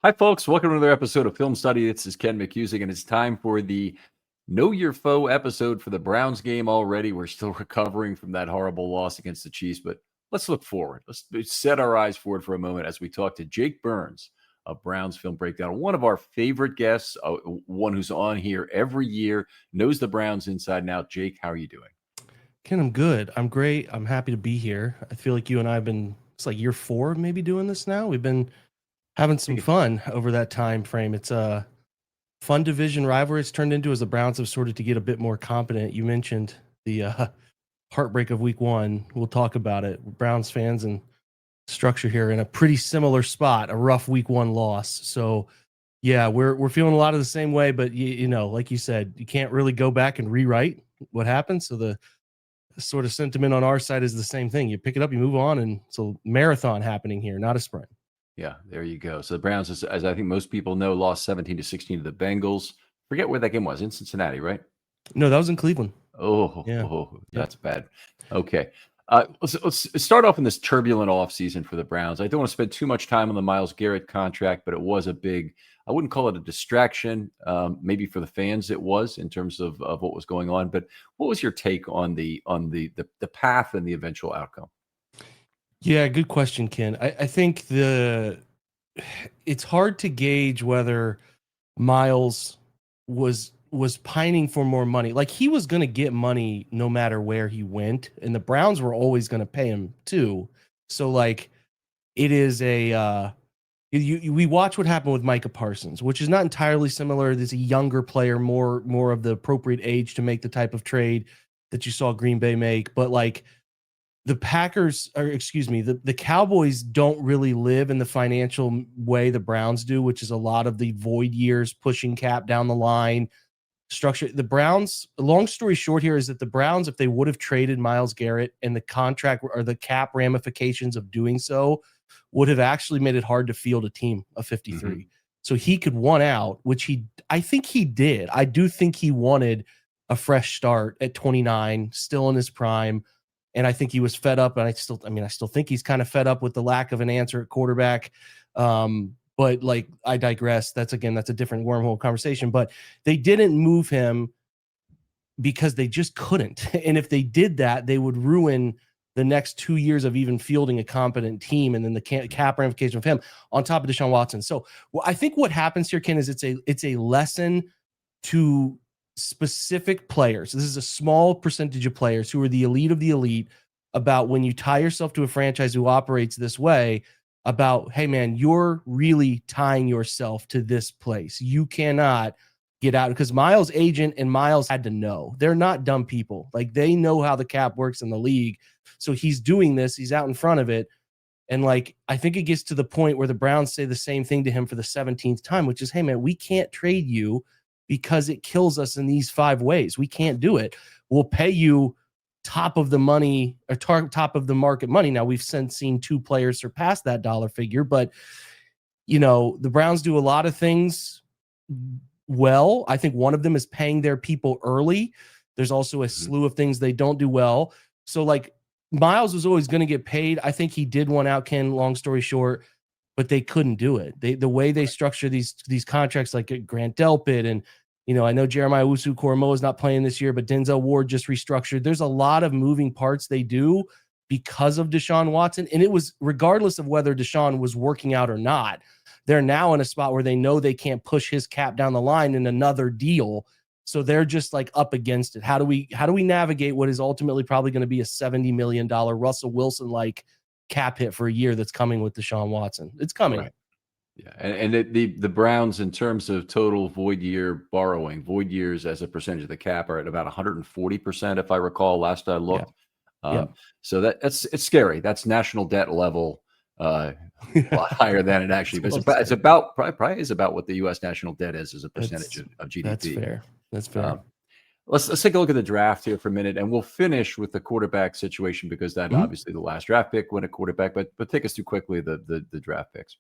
Hi, folks. Welcome to another episode of Film Study. This is Ken McKusick, and it's time for the Know Your Foe episode for the Browns game already. We're still recovering from that horrible loss against the Chiefs, but let's look forward. Let's set our eyes forward for a moment as we talk to Jake Burns of Browns Film Breakdown, one of our favorite guests, one who's on here every year, knows the Browns inside and out. Jake, how are you doing? Ken, I'm good. I'm great. I'm happy to be here. I feel like you and I have been, it's like year 4 maybe doing this now. We've been having some fun over that time frame. It's a fun division rivalry it's turned into as the Browns have started to get a bit more competent. You mentioned the heartbreak of week 1. We'll talk about it. Browns fans and structure here in a pretty similar spot, a rough week 1 loss. So yeah, we're feeling a lot of the same way, but you know, like you said, you can't really go back and rewrite what happened. So the sort of sentiment on our side is the same thing. You pick it up, you move on, and it's a marathon happening here, not a sprint. Yeah, there you go. So the Browns, as I think most people know, lost 17-16 to the Bengals. Forget where that game was, in Cincinnati, right? No, that was in Cleveland. That's bad. Okay. Let's start off in this turbulent offseason for the Browns. I don't want to spend too much time on the Myles Garrett contract, but it was a big, I wouldn't call it a distraction. Maybe for the fans it was in terms of what was going on. But what was your take on the path and the eventual outcome? Yeah, good question, Ken. I think it's hard to gauge whether Miles was pining for more money. Like, he was going to get money no matter where he went, and the Browns were always going to pay him too. So like, it is we watch what happened with Micah Parsons, which is not entirely similar. There's a younger player, more of the appropriate age to make the type of trade that you saw Green Bay make. But like, the Cowboys don't really live in the financial way the Browns do, which is a lot of the void years, pushing cap down the line structure. The Browns, long story short here, is that the Browns, if they would have traded Myles Garrett, and the contract or the cap ramifications of doing so would have actually made it hard to field a team of 53. Mm-hmm. So he could want out, which I think he did. I do think he wanted a fresh start at 29, still in his prime. And I think he was fed up, and I still think he's kind of fed up with the lack of an answer at quarterback. But like, I digress. That's a different wormhole conversation. But they didn't move him because they just couldn't. And if they did that, they would ruin the next 2 years of even fielding a competent team, and then the cap ramification of him on top of Deshaun Watson. So I think what happens here, Ken, is it's a lesson to specific players. This is a small percentage of players who are the elite of the elite, about when you tie yourself to a franchise who operates this way, about, hey man, you're really tying yourself to this place. You cannot get out, because Miles' agent and Miles had to know. They're not dumb people. Like, they know how the cap works in the league. So he's doing this, he's out in front of it. And like, I think it gets to the point where the Browns say the same thing to him for the 17th time, which is, hey man, we can't trade you because it kills us in these 5 ways. We can't do it. We'll pay you top of the money, or top of the market money. Now, we've since seen 2 players surpass that dollar figure, but you know, the Browns do a lot of things well. I think one of them is paying their people early. There's also a slew of things they don't do well. So like, Miles was always going to get paid. I think he did one out, Ken, long story short, but they couldn't do it. The way they structure these contracts, like Grant Delpit, and you know, I know Jeremiah Owusu-Koramoah is not playing this year, but Denzel Ward just restructured. There's a lot of moving parts they do because of Deshaun Watson, and it was regardless of whether Deshaun was working out or not. They're now in a spot where they know they can't push his cap down the line in another deal, so they're just like up against it. How do we navigate what is ultimately probably going to be a $70 million Russell Wilson like cap hit for a year that's coming with Deshaun Watson? It's coming. Right. Yeah, and the Browns, in terms of total void years as a percentage of the cap, are at about 140%, if I recall. Last I looked, so it's scary. That's national debt level, a lot higher than it actually. But it's about probably is about what the U.S. national debt is as a percentage of GDP. That's fair. Let's take a look at the draft here for a minute, and we'll finish with the quarterback situation, because that obviously the last draft pick went a quarterback. But take us through quickly the draft picks.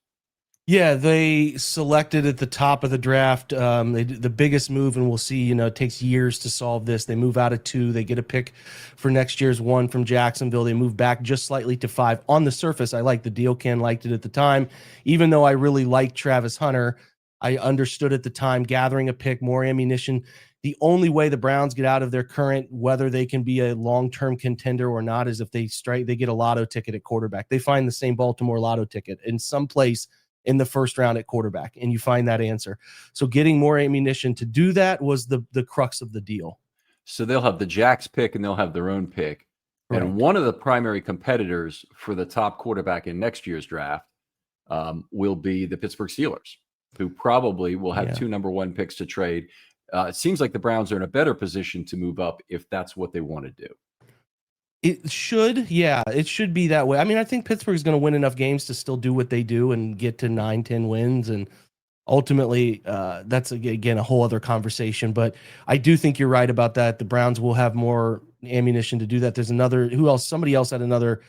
Yeah, they selected at the top of the draft. They did the biggest move, and we'll see. It takes years to solve this. They move out of 2. They get a pick for next year's 1 from Jacksonville. They move back just slightly to 5. On the surface, I like the deal. Ken liked it at the time. Even though I really liked Travis Hunter, I understood at the time gathering a pick, more ammunition. The only way the Browns get out of their current, whether they can be a long-term contender or not, is if they get a lotto ticket at quarterback. They find the same Baltimore lotto ticket in some place in the first round at quarterback, and you find that answer. So getting more ammunition to do that was the crux of the deal. So they'll have the Jacks pick and they'll have their own pick. Correct. And one of the primary competitors for the top quarterback in next year's draft will be the Pittsburgh Steelers, who probably will have 2 number 1 picks to trade. It seems like the Browns are in a better position to move up if that's what they want to do. It should, yeah, it should be that way. I mean, I think Pittsburgh is going to win enough games to still do what they do and get to 9-10 wins. And ultimately, that's, again, a whole other conversation. But I do think you're right about that. The Browns will have more ammunition to do that. There's somebody else had another,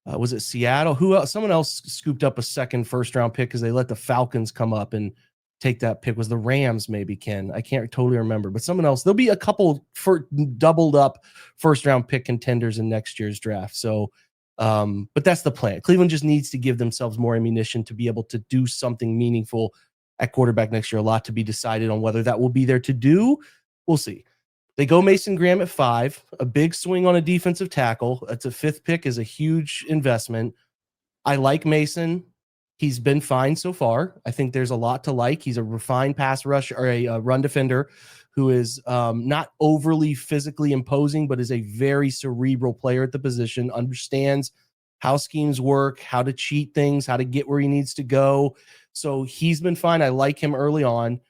was it Seattle? Who else? Someone else scooped up a second first-round pick because they let the Falcons come up and take that pick. Was the Rams, maybe, Ken? I can't totally remember, but someone else. There'll be a couple for doubled up first round pick contenders in next year's draft. So, but that's the plan. Cleveland just needs to give themselves more ammunition to be able to do something meaningful at quarterback next year. A lot to be decided on whether that will be there to do. We'll see. They go Mason Graham at 5, a big swing on a defensive tackle. That's a 5th pick, is a huge investment. I like Mason. He's been fine so far. I think there's a lot to like. He's a refined pass rush or a run defender who is not overly physically imposing, but is a very cerebral player at the position, understands how schemes work, how to cheat things, how to get where he needs to go. So he's been fine. I like him early on.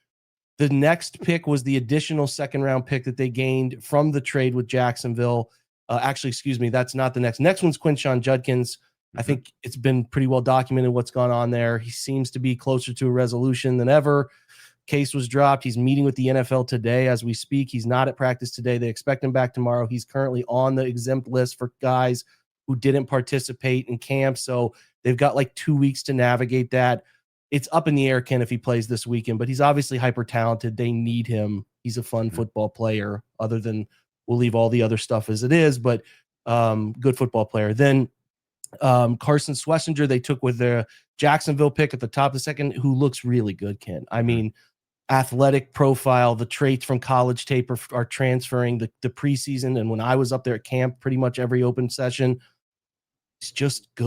The next pick was the additional 2nd-round pick that they gained from the trade with Jacksonville. Actually, excuse me, that's not the next. Next one's Quinshon Judkins. I think it's been pretty well documented what's gone on there. He seems to be closer to a resolution than ever. Case was dropped. He's meeting with the NFL today as we speak. He's not at practice today. They expect him back tomorrow. He's currently on the exempt list for guys who didn't participate in camp. So they've got like 2 weeks to navigate that. It's up in the air, Ken, if he plays this weekend, but he's obviously hyper talented. They need him. He's a fun football player, other than we'll leave all the other stuff as it is, but good football player. Then Carson Schlesinger, they took with their Jacksonville pick at the top of the 2nd, who looks really good, Ken. I mean, athletic profile, the traits from college tape are transferring the preseason. And when I was up there at camp, pretty much every open session, he's just good.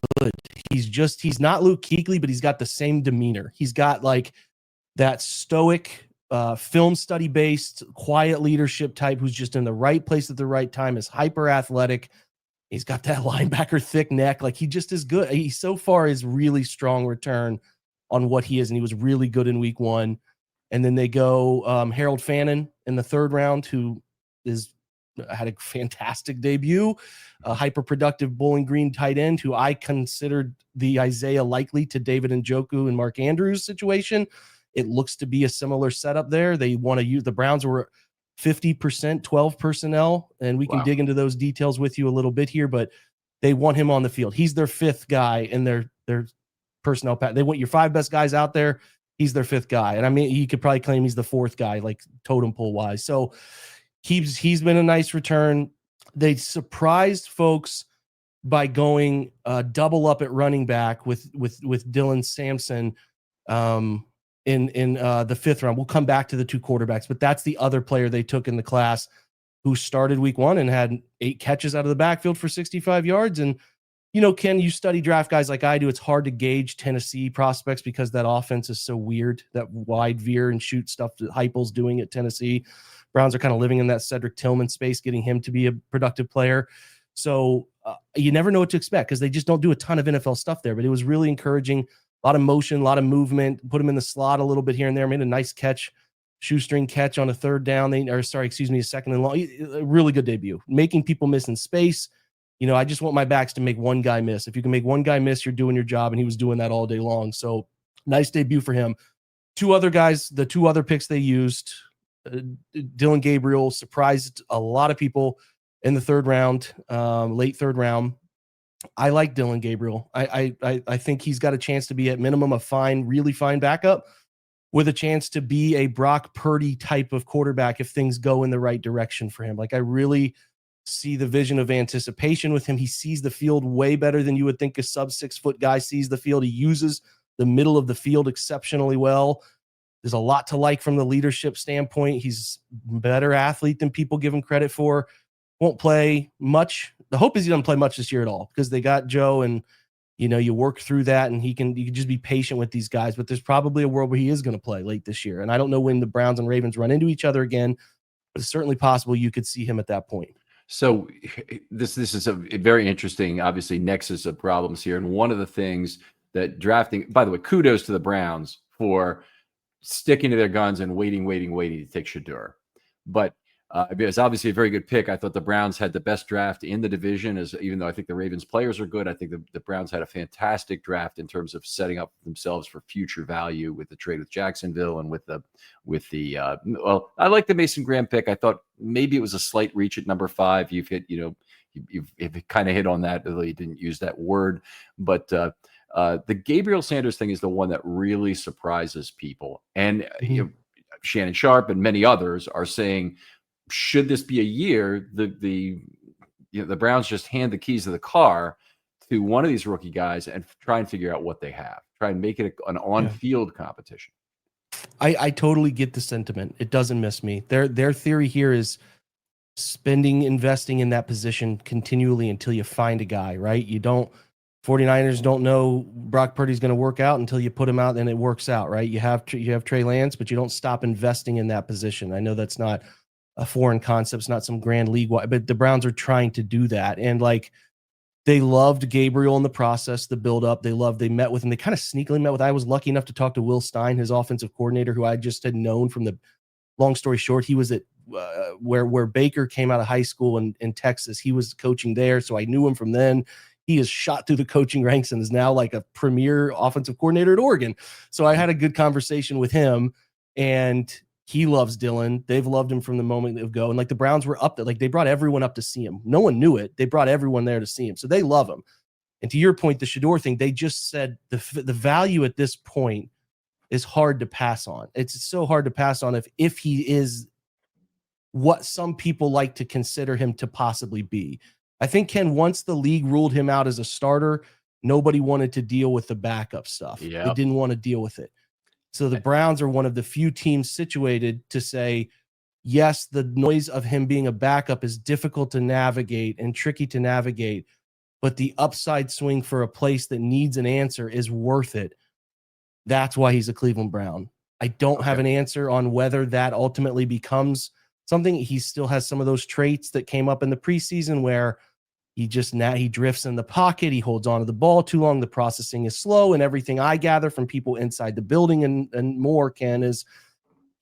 He's not Luke Kuechly, but he's got the same demeanor. He's got like that stoic, film study based, quiet leadership type who's just in the right place at the right time, is hyper athletic. He's got that linebacker thick neck. Like, he just is good. He so far is really strong return on what he is. And he was really good in week 1. And then they go Harold Fannin in the 3rd round, who had a fantastic debut, a hyper productive Bowling Green tight end who I considered the Isaiah Likely to David Njoku and Mark Andrews situation. It looks to be a similar setup there. They want to use, the Browns were 50%, 12 personnel, and we can dig into those details with you a little bit here, but they want him on the field. He's their 5th guy in their personnel pack. They want your 5 best guys out there. He's their 5th guy. And I mean, he could probably claim he's the 4th guy, like totem pole wise. So he's been a nice return. They surprised folks by going double up at running back with Dylan Sampson in the 5th round. We'll come back to the 2 quarterbacks, but that's the other player they took in the class who started week 1 and had 8 catches out of the backfield for 65 yards. And, Ken, you study draft guys like I do. It's hard to gauge Tennessee prospects because that offense is so weird, that wide veer and shoot stuff that Heupel's doing at Tennessee. Browns are kind of living in that Cedric Tillman space, getting him to be a productive player. So you never know what to expect because they just don't do a ton of NFL stuff there. But it was really encouraging. A lot of motion, a lot of movement, put him in the slot a little bit here and there, made a nice catch, shoestring catch on a 3rd down. A 2nd and long. A really good debut, making people miss in space. I just want my backs to make one guy miss. If you can make one guy miss, you're doing your job, and he was doing that all day long. So nice debut for him. 2 other guys, the 2 other picks they used, Dylan Gabriel surprised a lot of people in the 3rd round, late 3rd round. I like Dylan Gabriel. I think he's got a chance to be at minimum a fine, really fine backup with a chance to be a Brock Purdy type of quarterback if things go in the right direction for him. Like, I really see the vision of anticipation with him. He sees the field way better than you would think a sub 6 foot guy sees the field. He uses the middle of the field exceptionally well. There's a lot to like from the leadership standpoint. He's a better athlete than people give him credit for. Won't play much. The hope is he doesn't play much this year at all because they got Joe, and you work through that, and you can just be patient with these guys. But there's probably a world where he is going to play late this year. And I don't know when the Browns and Ravens run into each other again, but it's certainly possible you could see him at that point. So this is a very interesting, obviously, nexus of problems here. And one of the things that drafting, by the way, kudos to the Browns for sticking to their guns and waiting to take Shedeur. But it was obviously a very good pick. I thought the Browns had the best draft in the division, even though I think the Ravens players are good. I think the Browns had a fantastic draft in terms of setting up themselves for future value with the trade with Jacksonville and with the well, I like the Mason Graham pick. I thought maybe it was a slight reach at number 5. You've hit, you've kind of hit on that, although you didn't use that word. But the Gabriel Sanders thing is the one that really surprises people. And Shannon Sharp and many others are saying, should this be a year, the Browns just hand the keys of the car to one of these rookie guys and try and figure out what they have, try and make it an on-field competition. I totally get the sentiment. It doesn't miss me. Their theory here is investing in that position continually until you find a guy, right? 49ers don't know Brock Purdy's going to work out until you put him out and it works out, right? You have Trey Lance, but you don't stop investing in that position. I know that's not a foreign concept. It's not some grand league, but the Browns are trying to do that. And they loved Gabriel in the process, the build up. They met with him. They kind of sneakily met with, I was lucky enough to talk to Will Stein, his offensive coordinator, who I just had known from long story short, he was at where Baker came out of high school in Texas. He was coaching there. So I knew him from then. He has shot through the coaching ranks and is now like a premier offensive coordinator at Oregon. So I had a good conversation with him, and he loves Dylan. They've loved him from the moment of go. And the Browns were up there. They brought everyone up to see him. No one knew it. They brought everyone there to see him. So they love him. And to your point, the Shedeur thing, they just said the value at this point is hard to pass on. It's so hard to pass on if he is what some people like to consider him to possibly be. I think, Ken, once the league ruled him out as a starter, nobody wanted to deal with the backup stuff. Yep. They didn't want to deal with it. So the Browns are one of the few teams situated to say, yes, the noise of him being a backup is difficult to navigate and tricky to navigate, but the upside swing for a place that needs an answer is worth it. That's why he's a Cleveland Brown. I don't have an answer on whether that ultimately becomes something. He still has some of those traits that came up in the preseason where he drifts in the pocket. He holds onto the ball too long. The processing is slow, and everything I gather from people inside the building and more, Ken, is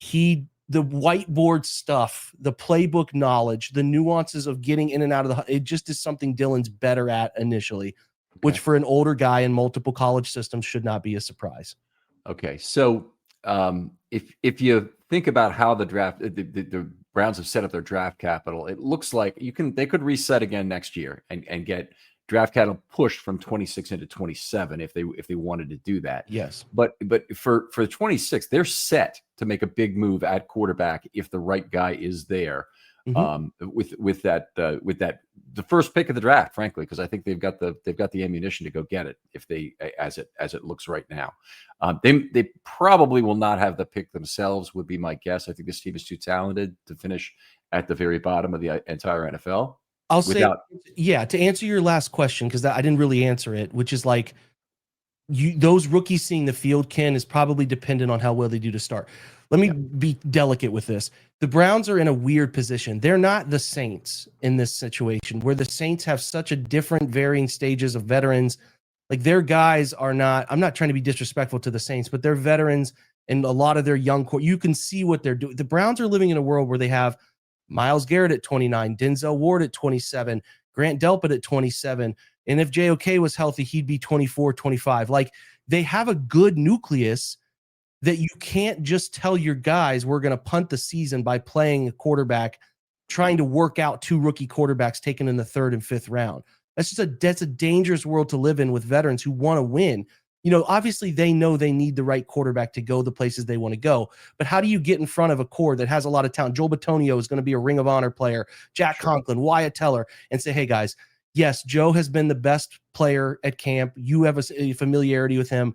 the whiteboard stuff, the playbook knowledge, the nuances of getting in and out of it just is something Dylan's better at initially, which for an older guy in multiple college systems should not be a surprise. Okay. So if you think about how the draft, the Browns have set up their draft capital, it looks like they could reset again next year and get draft capital pushed from 26 into 27 if they wanted to do that. Yes. But for 26, they're set to make a big move at quarterback if the right guy is there. With that the first pick of the draft, frankly, because I think they've got the ammunition to go get it if they as it looks right now. They probably will not have the pick themselves, would be my guess. I think this team is too talented to finish at the very bottom of the entire NFL. I'll say, to answer your last question, because I didn't really answer it, which is those rookies seeing the field, Ken, is probably dependent on how well they do to start. Let me be delicate with this. The Browns are in a weird position. They're not the Saints in this situation, where the Saints have such a different varying stages of veterans. Their guys are not, I'm not trying to be disrespectful to the Saints, but they're veterans, and a lot of their young core, you can see what they're doing. The Browns are living in a world where they have Myles Garrett at 29, Denzel Ward at 27, Grant Delpit at 27. And if JOK was healthy, he'd be 24, 25. They have a good nucleus that you can't just tell your guys, we're going to punt the season by playing a quarterback, trying to work out 2 rookie quarterbacks taken in the 3rd and 5th round. That's a dangerous world to live in with veterans who want to win. Obviously they know they need the right quarterback to go the places they want to go. But how do you get in front of a core that has a lot of talent? Joel Bitonio is going to be a Ring of Honor player, Jack Conklin, Wyatt Teller, and say, hey guys, yes, Joe has been the best player at camp. You have a familiarity with him,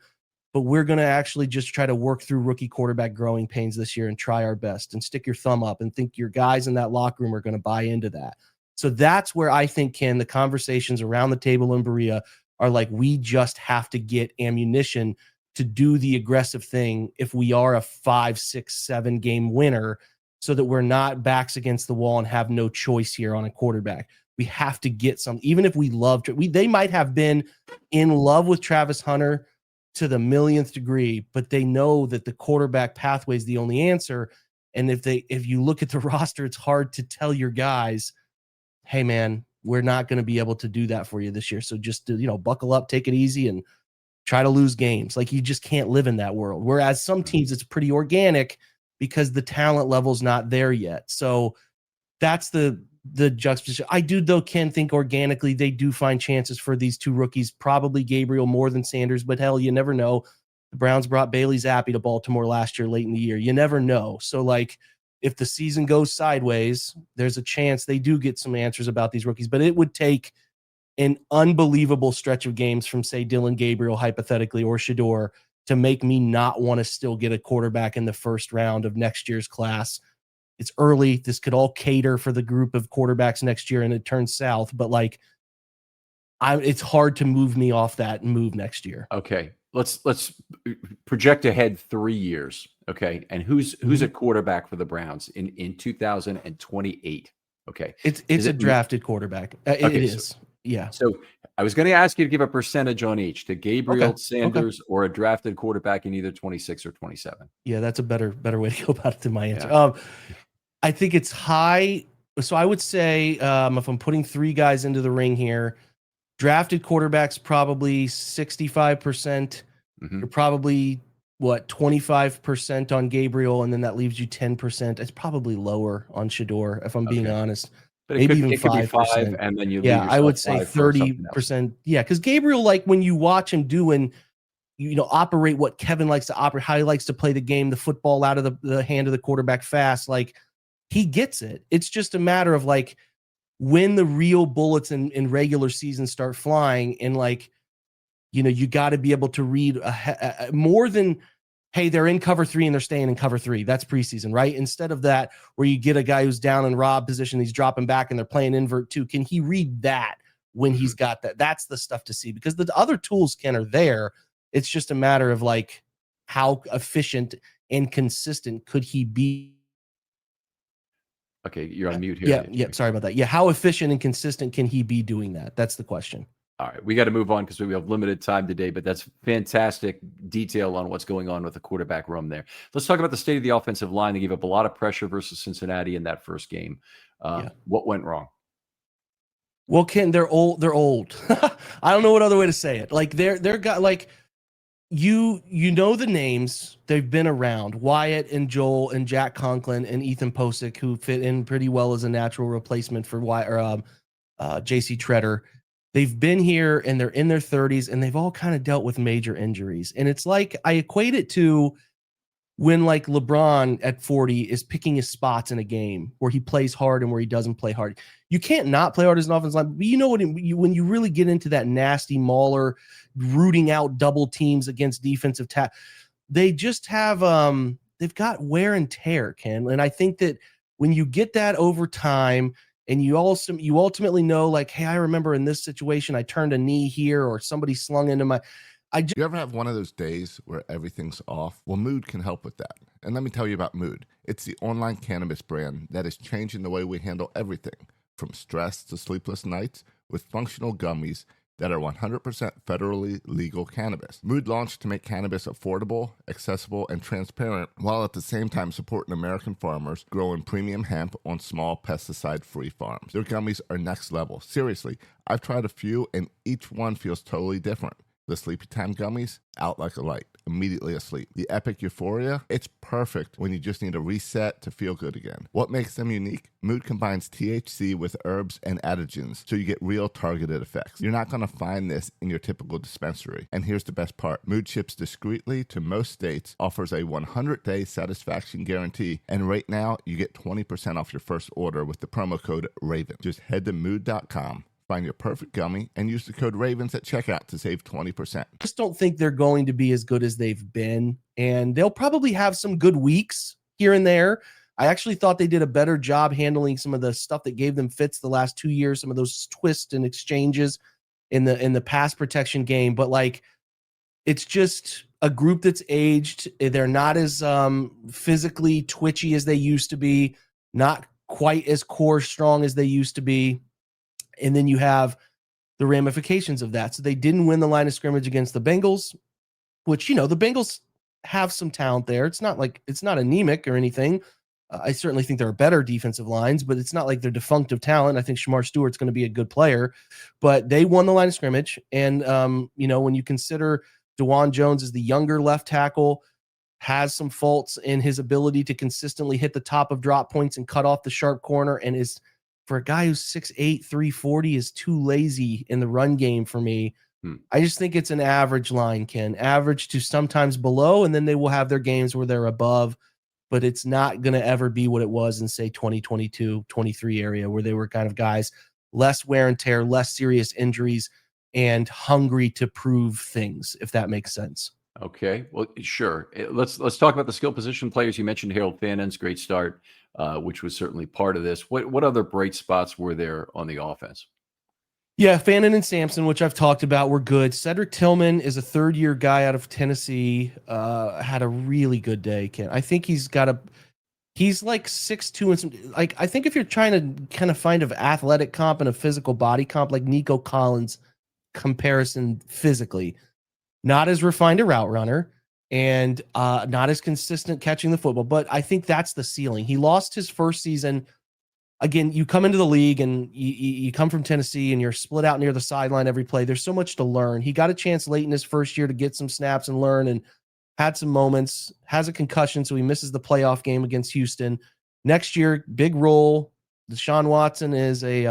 but we're going to actually just try to work through rookie quarterback growing pains this year and try our best and stick your thumb up and think your guys in that locker room are going to buy into that. So that's where I think, Ken, the conversations around the table in Berea are like, we just have to get ammunition to do the aggressive thing if we are a 5, 6, 7 game winner, so that we're not backs against the wall and have no choice here on a quarterback. We have to get some, even if we love, they might have been in love with Travis Hunter to the millionth degree, but they know that the quarterback pathway is the only answer. And if you look at the roster, it's hard to tell your guys, hey man, we're not going to be able to do that for you this year. So just, buckle up, take it easy, and try to lose games. Like, you just can't live in that world. Whereas some teams, it's pretty organic because the talent level's not there yet. So that's the juxtaposition. I do, though, Ken, think organically they do find chances for these two rookies, probably Gabriel more than Sanders, but hell, you never know. The Browns brought Bailey Zappi to Baltimore last year, late in the year. You never know. So, like, if the season goes sideways, there's a chance they do get some answers about these rookies, but it would take an unbelievable stretch of games from, say, Dylan Gabriel, hypothetically, or Shador, to make me not want to still get a quarterback in the first round of next year's class. It's early. This could all cater for the group of quarterbacks next year and it turns south, but like, it's hard to move me off that move next year. Okay. Let's project ahead 3 years. Okay. And who's a quarterback for the Browns in 2028? Okay. It's a drafted quarterback. It is. Yeah. So I was going to ask you to give a percentage on each, to Gabriel, Sanders, or a drafted quarterback in either 26 or 27. Yeah, that's a better way to go about it than my answer. Yeah. I think it's high. So I would say, if I'm putting 3 guys into the ring here, drafted quarterbacks probably 65%. You're probably 25% on Gabriel, and then that leaves you 10%. It's probably lower on Shador, if I'm being honest. But maybe even 5%. And then you I would say 30%. Yeah, because Gabriel, like, when you watch him do and operate what Kevin likes to operate, how he likes to play the game, the football out of the hand of the quarterback fast, like, he gets it. It's just a matter of, like, when the real bullets in regular season start flying, and, like, you got to be able to read more than, hey, they're in cover 3 and they're staying in cover 3. That's preseason, right? Instead of that, where you get a guy who's down in rob position, he's dropping back and they're playing invert 2. Can he read that when he's got that? That's the stuff to see, because the other tools, Ken, are there. It's just a matter of, like, how efficient and consistent could he be? Okay, you're on mute here. Yeah, sorry about that. Yeah, how efficient and consistent can he be doing that? That's the question. All right, we got to move on because we have limited time today, but that's fantastic detail on what's going on with the quarterback room there. Let's talk about the state of the offensive line. They gave up a lot of pressure versus Cincinnati in that first game. What went wrong? Well, Ken, they're old. They're old. I don't know what other way to say it. Like, they're got, like, you know the names. They've been around. Wyatt and Joel and Jack Conklin and Ethan Posick, who fit in pretty well as a natural replacement for J.C. Treader. They've been here and they're in their 30s, and they've all kind of dealt with major injuries. And it's like, I equate it to when, like, LeBron at 40 is picking his spots in a game where he plays hard and where he doesn't play hard. You can't not play hard as an offensive line, but you know what? When you really get into that nasty mauler, rooting out double teams against defensive they just have they've got wear and tear, Ken. And I think that when you get that over time, and you ultimately know, like, hey, I remember in this situation, I turned a knee here, or somebody slung into my. You ever have one of those days where everything's off? Well, Mood can help with that. And let me tell you about Mood. It's the online cannabis brand that is changing the way we handle everything, from stress to sleepless nights, with functional gummies that are 100% federally legal cannabis. Mood launched to make cannabis affordable, accessible, and transparent, while at the same time supporting American farmers growing premium hemp on small pesticide-free farms. Their gummies are next level. Seriously, I've tried a few, and each one feels totally different. The Sleepy Time gummies, out like a light, immediately asleep. The Epic Euphoria, it's perfect when you just need a reset to feel good again. What makes them unique? Mood combines THC with herbs and adaptogens, so you get real targeted effects. You're not going to find this in your typical dispensary. And here's the best part. Mood ships discreetly to most states, offers a 100-day satisfaction guarantee, and right now you get 20% off your first order with the promo code RAVEN. Just head to mood.com. Find your perfect gummy and use the code RAVENS at checkout to save 20%. Just don't think they're going to be as good as they've been. And they'll probably have some good weeks here and there. I actually thought they did a better job handling some of the stuff that gave them fits the last 2 years, some of those twists and exchanges in the pass protection game. But like, it's just a group that's aged. They're not as physically twitchy as they used to be, not quite as core strong as they used to be. And then you have the ramifications of that. So they didn't win the line of scrimmage against the Bengals, which, you know, the Bengals have some talent there. It's not like it's not anemic or anything. I certainly think there are better defensive lines, but it's not like they're defunct of talent. I think Shamar Stewart's going to be a good player, but they won the line of scrimmage. And, you know, when you consider DeJuan Jones is the younger left tackle, has some faults in his ability to consistently hit the top of drop points and cut off the sharp corner, and is, for a guy who's 6'8", 340, is too lazy in the run game for me. I just think it's an average line, Ken. Average to sometimes below, and then they will have their games where they're above, but it's not going to ever be what it was in, say, 2022, 23 area, where they were kind of guys, less wear and tear, less serious injuries, and hungry to prove things, if that makes sense. Okay, well, sure. Let's talk about the skill position players. You mentioned Harold Fannon's great start, which was certainly part of this. What other bright spots were there on the offense? Yeah, Fannin and Sampson, which I've talked about, were good. Cedric Tillman is a third-year guy out of Tennessee. Had a really good day, Ken. I think he's like 6'2" and some, like, I think if you're trying to kind of find an athletic comp and a physical body comp, like Nico Collins comparison physically, not as refined a route runner and not as consistent catching the football, but I think that's the ceiling. He lost his first season. Again, you come into the league and you come from Tennessee and you're split out near the sideline every play. There's so much to learn. He got a chance late in his first year to get some snaps and learn, and had some moments, has a concussion, so he misses the playoff game against Houston. Next year, big role. Deshaun Watson is it's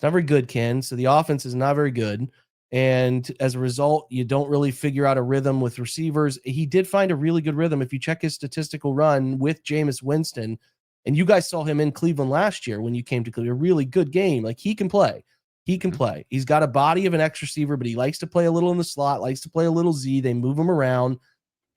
not very good, Ken. So the offense is not very good. And as a result, you don't really figure out a rhythm with receivers. He did find a really good rhythm. If you check his statistical run with Jameis Winston, and you guys saw him in Cleveland last year when you came to Cleveland, a really good game. Like, he can play. He can play. He's got a body of an X receiver, but he likes to play a little in the slot, likes to play a little Z. They move him around.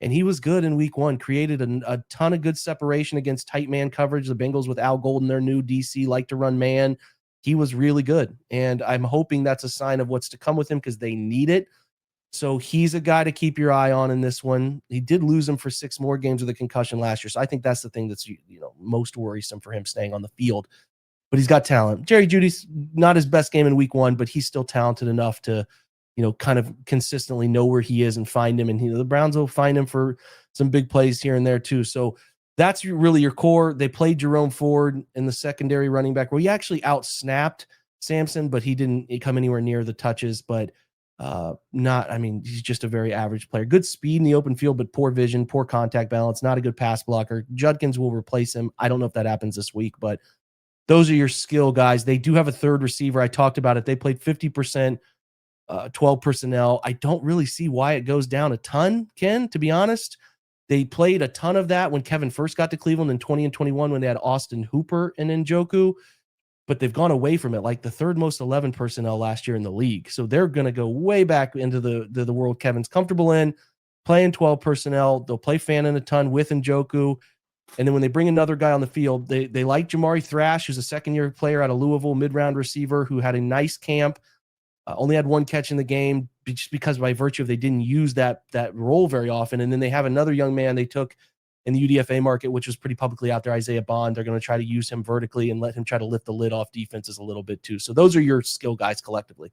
And he was good in week one, created a ton of good separation against tight man coverage. The Bengals with Al Golden, their new DC, like to run man. He was really good. And I'm hoping that's a sign of what's to come with him, because they need it. So he's a guy to keep your eye on in this one. He did lose him for 6 more games with a concussion last year. So I think that's the thing that's, you know, most worrisome for him staying on the field. But he's got talent. Jerry Jeudy's not his best game in week one, but he's still talented enough to, you know, kind of consistently know where he is and find him. And the Browns will find him for some big plays here and there too. So that's really your core. They played Jerome Ford in the secondary running back, where he actually outsnapped Sampson, but he didn't come anywhere near the touches. But he's just a very average player. Good speed in the open field, but poor vision, poor contact balance, not a good pass blocker. Judkins will replace him. I don't know if that happens this week, but those are your skill guys. They do have a third receiver. I talked about it. They played 50%, 12 personnel. I don't really see why it goes down a ton, Ken, to be honest. They played a ton of that when Kevin first got to Cleveland in 20 and 21, when they had Austin Hooper and Njoku. But they've gone away from it, like the third most 11 personnel last year in the league. So they're going to go way back into the world Kevin's comfortable in, playing 12 personnel. They'll play Fannin a ton with Njoku. And then when they bring another guy on the field, they like Jamari Thrash, who's a second-year player out of Louisville, mid-round receiver, who had a nice camp, only had 1 catch in the game, just because by virtue of they didn't use that role very often. And then they have another young man they took in the UDFA market, which was pretty publicly out there, Isaiah Bond. They're going to try to use him vertically and let him try to lift the lid off defenses a little bit too. So those are your skill guys collectively.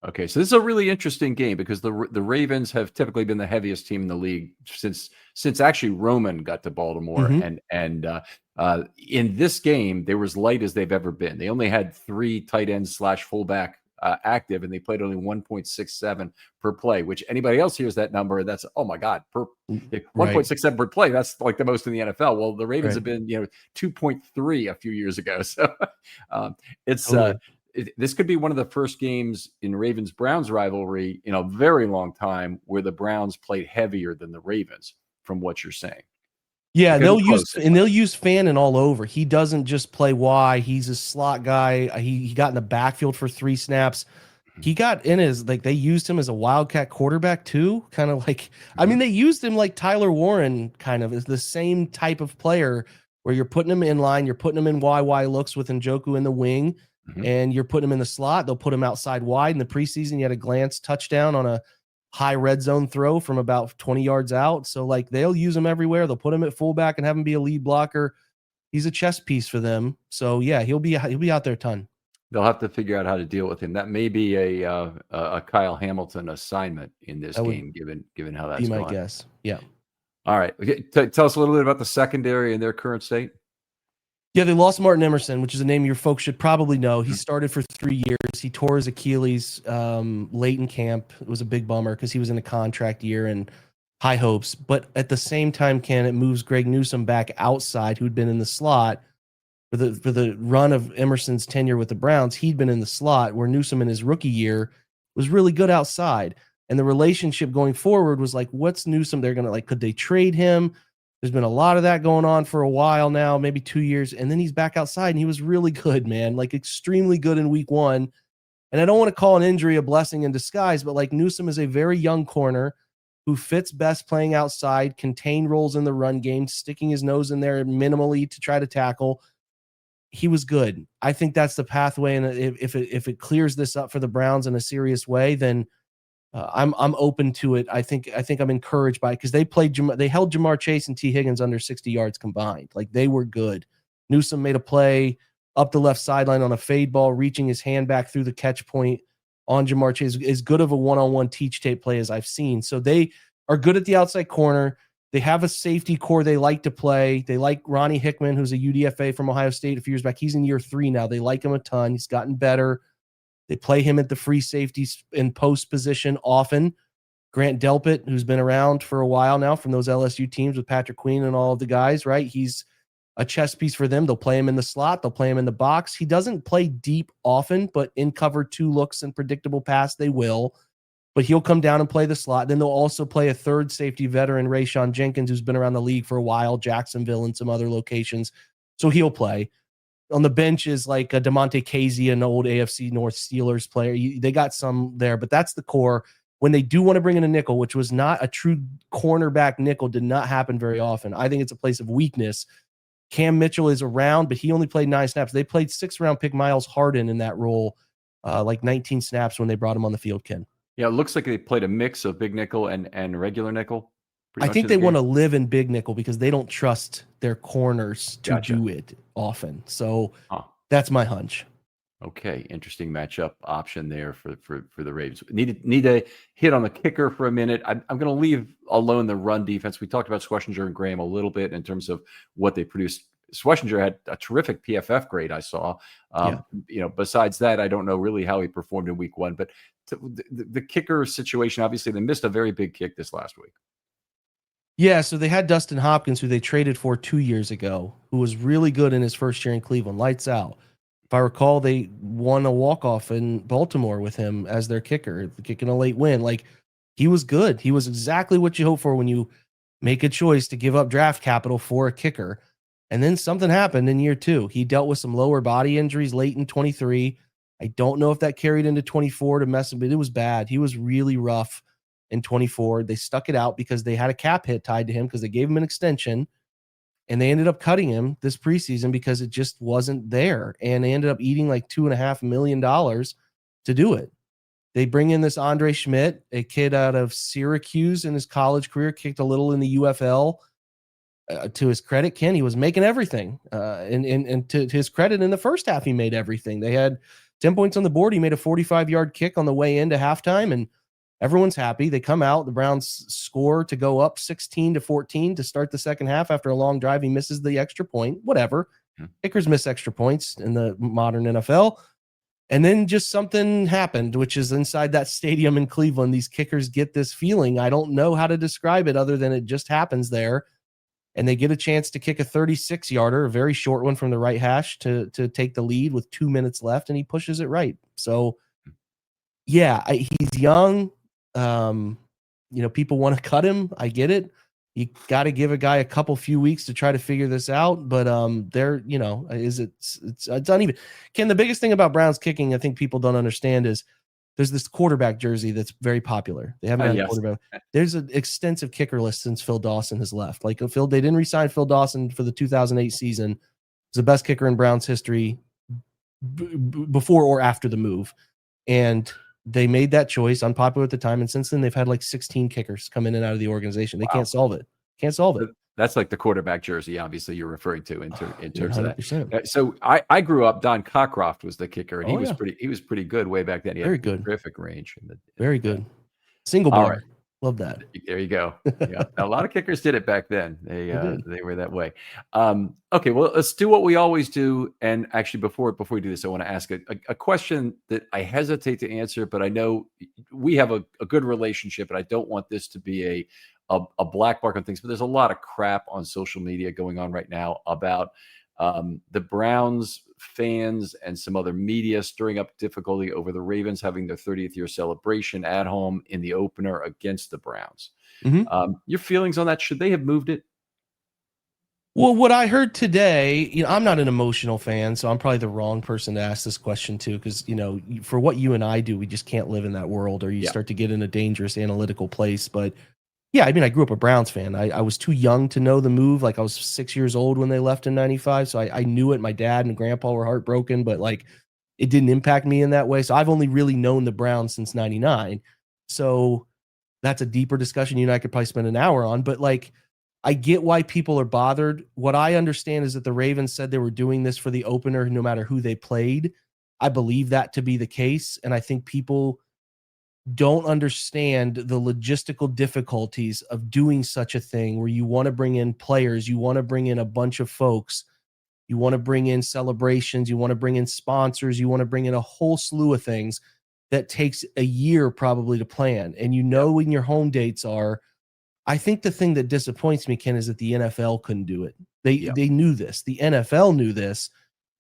Okay, so this is a really interesting game, because the Ravens have typically been the heaviest team in the league since actually Roman got to Baltimore, and in this game they were as light as they've ever been. They only had 3 tight ends / fullback active, and they played only 1.67 per play, which anybody else hears that number, that's, oh my God, 1.67 per play. That's like the most in the NFL. Well, the Ravens have been, 2.3 a few years ago. So it's totally. This could be one of the first games in Ravens-Browns rivalry in a very long time where the Browns played heavier than the Ravens, from what you're saying. Yeah, they'll use Fannin all over. He doesn't just play Y. He's a slot guy. He got in the backfield for 3 snaps. He got in they used him as a wildcat quarterback too. Kind of like, I mean, they used him like Tyler Warren, kind of as the same type of player where you're putting him in line, you're putting him in YY looks with Njoku in the wing, and you're putting him in the slot. They'll put him outside wide. In the preseason, he had a glance touchdown on a high red zone throw from about 20 yards out. So like they'll use him everywhere. They'll put him at fullback and have him be a lead blocker. He's a chess piece for them. So yeah, he'll be out there a ton. They'll have to figure out how to deal with him. That may be a Kyle Hamilton assignment in this game, given how that's going. Be my guess. Yeah. All right. Okay. Tell us a little bit about the secondary and their current state. Yeah, they lost Martin Emerson, which is a name your folks should probably know. He started for 3 years. He tore his Achilles late in camp. It was a big bummer because he was in a contract year and high hopes. But at the same time, Ken, it moves Greg Newsome back outside, who'd been in the slot. For the run of Emerson's tenure with the Browns, he'd been in the slot, where Newsome in his rookie year was really good outside. And the relationship going forward was like, what's Newsome? They're going to could they trade him? There's been a lot of that going on for a while now, maybe 2 years. And then he's back outside and he was really good, man, like extremely good in week 1. And I don't want to call an injury a blessing in disguise, but like Newsome is a very young corner who fits best playing outside, contain roles in the run game, sticking his nose in there minimally to try to tackle. He was good. I think that's the pathway. And if it clears this up for the Browns in a serious way, then I'm open to it. I think I'm encouraged by it because they held Jamar Chase and T. Higgins under 60 yards combined. Like they were good. Newsome made a play up the left sideline on a fade ball, reaching his hand back through the catch point on Jamar Chase. As good of a one-on-one teach tape play as I've seen. So they are good at the outside corner. They have a safety core they like to play. They like Ronnie Hickman, who's a UDFA from Ohio State a few years back. He's in year 3 now. They like him a ton. He's gotten better. They play him at the free safety in post position often. Grant Delpit, who's been around for a while now from those LSU teams with Patrick Queen and all of the guys, right? He's a chess piece for them. They'll play him in the slot. They'll play him in the box. He doesn't play deep often, but in cover 2 looks and predictable pass, they will. But he'll come down and play the slot. Then they'll also play a third safety veteran, Rayshawn Jenkins, who's been around the league for a while, Jacksonville and some other locations. So he'll play. On the bench is like a DeMonte Casey, an old AFC North Steelers player. They got some there, but that's the core. When they do want to bring in a nickel, which was not a true cornerback nickel, did not happen very often. I think it's a place of weakness. Cam Mitchell is around, but he only played 9 snaps. They played 6th-round pick Miles Harden in that role, like 19 snaps when they brought him on the field, Ken. Yeah, it looks like they played a mix of big nickel and regular nickel. I think they want to live in big nickel because they don't trust their corners to do it often. So that's my hunch. Okay, interesting matchup option there for the Ravens. Need to hit on the kicker for a minute. I'm going to leave alone the run defense. We talked about Schlesinger and Graham a little bit in terms of what they produced. Schlesinger had a terrific PFF grade, I saw. Besides that, I don't know really how he performed in week 1. But the kicker situation, obviously, they missed a very big kick this last week. Yeah, so they had Dustin Hopkins, who they traded for 2 years ago, who was really good in his first year in Cleveland, lights out. If I recall, they won a walk-off in Baltimore with him as their kicker, kicking a late win. Like, he was good. He was exactly what you hope for when you make a choice to give up draft capital for a kicker. And then something happened in year 2. He dealt with some lower body injuries late in 23. I don't know if that carried into 24 to mess him, but it was bad. He was really rough in 24. They stuck it out because they had a cap hit tied to him because they gave him an extension, and they ended up cutting him this preseason because it just wasn't there. And they ended up eating like $2.5 million to do it. They bring in this Andre Schmidt, a kid out of Syracuse in his college career, kicked a little in the UFL. To his credit, Ken, he was making everything. And to his credit, in the first half, he made everything. They had 10 points on the board. He made a 45-yard kick on the way into halftime, and everyone's happy. They come out. The Browns score to go up 16-14 to start the second half after a long drive. He misses the extra point. Whatever. Kickers miss extra points in the modern NFL. And then just something happened, which is inside that stadium in Cleveland. These kickers get this feeling. I don't know how to describe it other than it just happens there. And they get a chance to kick a 36-yarder, a very short one from the right hash to take the lead with 2 minutes left, and he pushes it right. So, yeah, he's young. People want to cut him. I get it. You got to give a guy a few weeks to try to figure this out. But it's uneven. Ken, the biggest thing about Browns kicking, I think people don't understand, is there's this quarterback jersey that's very popular. They haven't had a quarterback. There's an extensive kicker list since Phil Dawson has left. They didn't re-sign Phil Dawson for the 2008 season. He's the best kicker in Browns history before or after the move. And they made that choice, unpopular at the time, and since then they've had like 16 kickers come in and out of the organization. They can't solve it. That's like the quarterback jersey, obviously, you're referring to in terms 100%. of that. So I grew up. Don Cockcroft was the kicker, and he was pretty good way back then. He had terrific range. Very good. Single bar. Right. Love that. There you go. Yeah. A lot of kickers did it back then. They were that way. Okay, well, let's do what we always do. And actually, before we do this, I want to ask a question that I hesitate to answer, but I know we have a good relationship, and I don't want this to be a black mark on things. But there's a lot of crap on social media going on right now about the Browns fans and some other media stirring up difficulty over the Ravens having their 30th year celebration at home in the opener against the Browns. Mm-hmm. Your feelings on that? Should they have moved it? Well, what I heard today, I'm not an emotional fan, so I'm probably the wrong person to ask this question to, because, for what you and I do, we just can't live in that world, or you start to get in a dangerous analytical place. But yeah, I grew up a Browns fan. I was too young to know the move. I was 6 years old when they left in 95. So I knew it. My dad and grandpa were heartbroken, but it didn't impact me in that way. So I've only really known the Browns since 99. So that's a deeper discussion you and I could probably spend an hour on, but I get why people are bothered. What I understand is that the Ravens said they were doing this for the opener, no matter who they played. I believe that to be the case. And I think people don't understand the logistical difficulties of doing such a thing, where you want to bring in players, you want to bring in a bunch of folks, you want to bring in celebrations, you want to bring in sponsors, you want to bring in a whole slew of things that takes a year probably to plan. And when your home dates are. I think the thing that disappoints me, Ken, is that the NFL couldn't do it. They knew this. The NFL knew this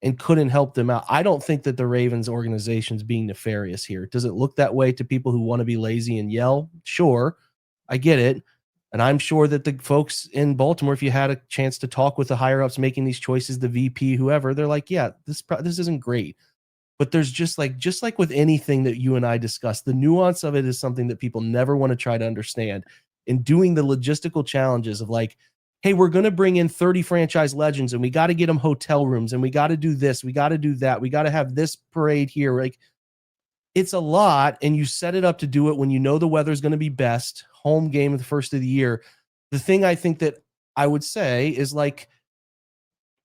and couldn't help them out. I don't think that the Ravens organization is being nefarious here. Does it look that way to people who want to be lazy and yell? Sure, I get it. And I'm sure that the folks in Baltimore, if you had a chance to talk with the higher ups making these choices, the VP, whoever, they're like, yeah, this isn't great. But there's just like with anything that you and I discussed, the nuance of it is something that people never want to try to understand. In doing the logistical challenges of hey, we're going to bring in 30 franchise legends, and we got to get them hotel rooms, and we got to do this, we got to do that, we got to have this parade here. It's a lot, and you set it up to do it when you know the weather's going to be best, home game of the first of the year. The thing I think that I would say is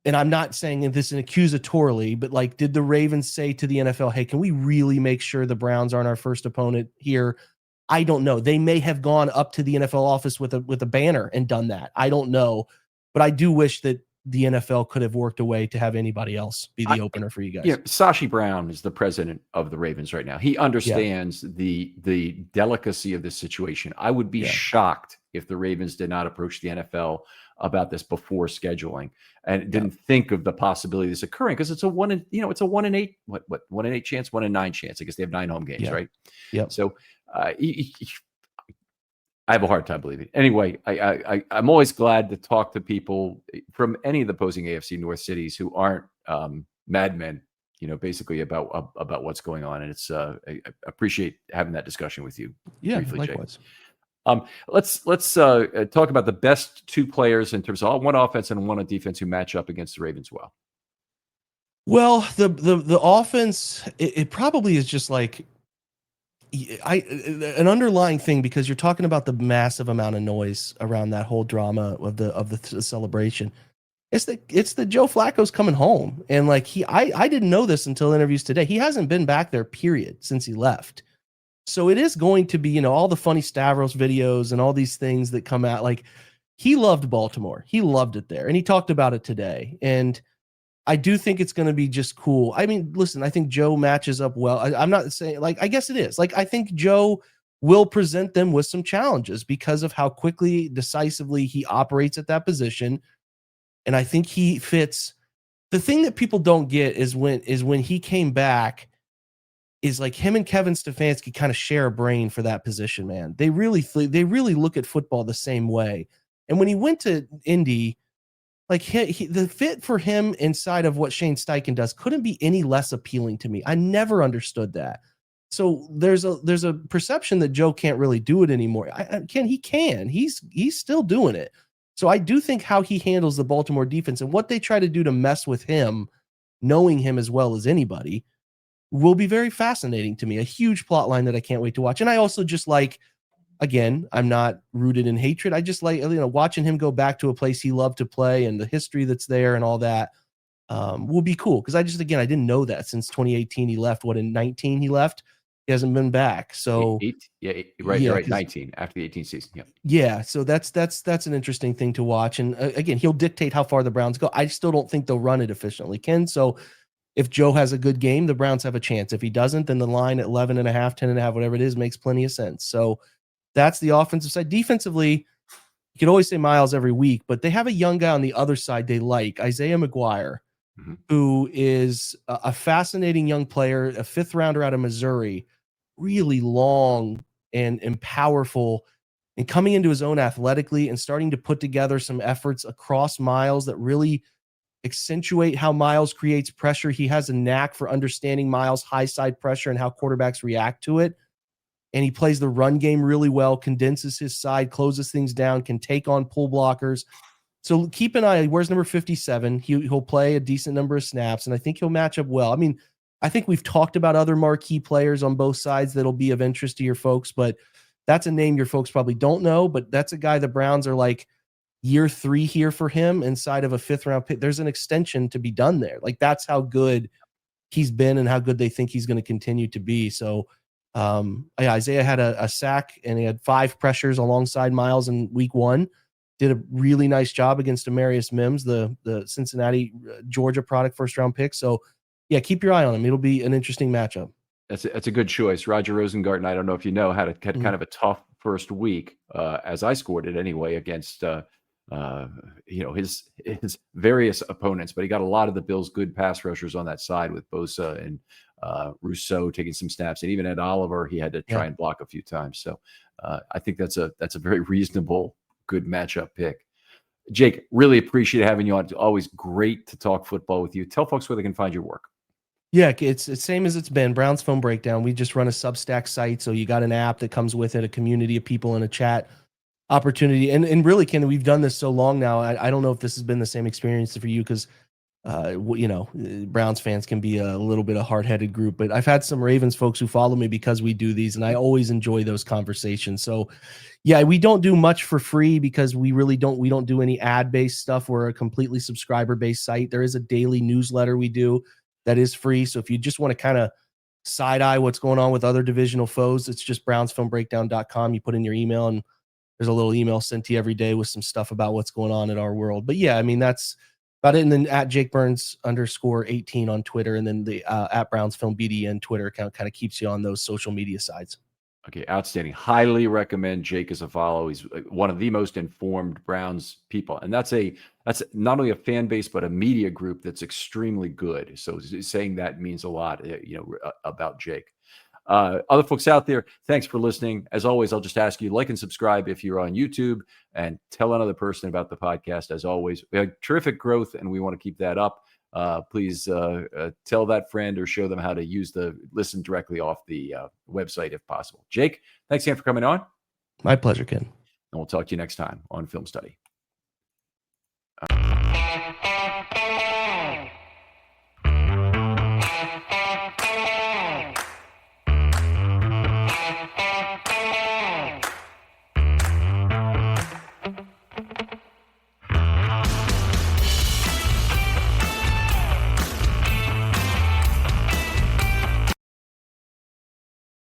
and I'm not saying this accusatorily, but did the Ravens say to the NFL, hey, can we really make sure the Browns aren't our first opponent here? I don't know. They may have gone up to the NFL office with a banner and done that. I don't know. But I do wish that the NFL could have worked a way to have anybody else be the opener for you guys. Yeah, Sashi Brown is the president of the Ravens right now. He understands the delicacy of this situation. I would be shocked if the Ravens did not approach the NFL about this before scheduling and didn't think of the possibility of this occurring, because it's a 1 in 8, 1 in 8 chance, 1 in 9 chance. I guess they have 9 home games, right? Yeah. So I have a hard time believing it. Anyway, I'm always glad to talk to people from any of the opposing AFC North cities who aren't madmen, basically about what's going on. And it's I appreciate having that discussion with you. Yeah, briefly, likewise. Let's talk about the best 2 players in terms of one offense and one on defense who match up against the Ravens well. Well, the offense, it probably is just an underlying thing, because you're talking about the massive amount of noise around that whole drama of the celebration. It's the Joe Flacco's coming home, and I didn't know this until interviews today. He hasn't been back there, period, since he left. So it is going to be, all the funny Stavros videos and all these things that come out. He loved Baltimore. He loved it there, and he talked about it today. And I do think it's going to be just cool. I mean, listen, I think Joe matches up well. I'm not saying, like, I guess it is. Like, I think Joe will present them with some challenges because of how quickly, decisively he operates at that position. And I think he fits. The thing that people don't get is when he came back, is like him and Kevin Stefanski kind of share a brain for that position, man. They really look at football the same way. And when he went to Indy, like the fit for him inside of what Shane Steichen does couldn't be any less appealing to me. I never understood that. So there's a perception that Joe can't really do it anymore. He can. He's still doing it. So I do think how he handles the Baltimore defense and what they try to do to mess with him, knowing him as well as anybody, will be very fascinating to me. A huge plot line that I can't wait to watch. And I also just like, again, I'm not rooted in hatred. I just like, watching him go back to a place he loved to play and the history that's there and all that will be cool. Because I didn't know that since 2018 he left. In 19 he left? He hasn't been back. So right, 19 after the 18th season. Yeah. So that's an interesting thing to watch. And again, he'll dictate how far the Browns go. I still don't think they'll run it efficiently, Ken. So if Joe has a good game, the Browns have a chance. If he doesn't, then the line at 11.5, 10.5, whatever it is, makes plenty of sense. So that's the offensive side. Defensively, you could always say Miles every week, but they have a young guy on the other side they like, Isaiah McGuire, who is a fascinating young player, a fifth rounder out of Missouri, really long and powerful, and coming into his own athletically and starting to put together some efforts across Miles that really accentuate how Miles creates pressure. He has a knack for understanding Miles' high side pressure and how quarterbacks react to it. And he plays the run game really well, condenses his side, closes things down, can take on pull blockers. So keep an eye. Where's number 57? He'll play a decent number of snaps, and I think he'll match up well. I mean, I think we've talked about other marquee players on both sides that'll be of interest to your folks, but that's a name your folks probably don't know, but that's a guy the Browns are like year 3 here for him inside of a 5th round pick. There's an extension to be done there. Like, that's how good he's been and how good they think he's going to continue to be. So Isaiah had a sack and he had 5 pressures alongside Miles in week 1. Did a really nice job against Amarius Mims, the Cincinnati, Georgia product, 1st round pick. So yeah, keep your eye on him. It'll be an interesting matchup. That's a good choice. Roger Rosengarten, I don't know if you know, had kind of a tough first week, as I scored it anyway, against his various opponents, but he got a lot of the Bills' good pass rushers on that side with Bosa and Rousseau taking some snaps, and even Ed Oliver, he had to try and block a few times. So I think that's a very reasonable, good matchup pick. Jake, really appreciate having you on. It's always great to talk football with you. Tell folks where they can find your work. Yeah, it's the same as it's been. Browns Film Breakdown. We just run a Substack site, so you got an app that comes with it, a community of people, and a chat opportunity. And really, Ken, we've done this so long now. I don't know if this has been the same experience for you, because Browns fans can be a little bit of hard-headed group, but I've had some Ravens folks who follow me because we do these, and I always enjoy those conversations. So yeah, we don't do much for free because we don't do any ad-based stuff. We're a completely subscriber-based site. There is a daily newsletter we do that is free. So if you just want to kind of side-eye what's going on with other divisional foes, it's just brownsfilmbreakdown.com. You put in your email, and there's a little email sent to you every day with some stuff about what's going on in our world. But yeah, I mean, that's about it. And then at JakeBurns_18 on Twitter, and then the at BrownsFilmBDN Twitter account kind of keeps you on those social media sides. Okay, outstanding. Highly recommend Jake as a follow. He's one of the most informed Browns people, and that's not only a fan base but a media group that's extremely good. So saying that means a lot, about Jake. Other folks out there, thanks for listening. As always, I'll just ask you, like and subscribe if you're on YouTube, and tell another person about the podcast. As always, we have terrific growth, and we want to keep that up. Please tell that friend or show them how to listen directly off the website if possible. Jake, thanks again for coming on. My pleasure, Ken. And we'll talk to you next time on Film Study.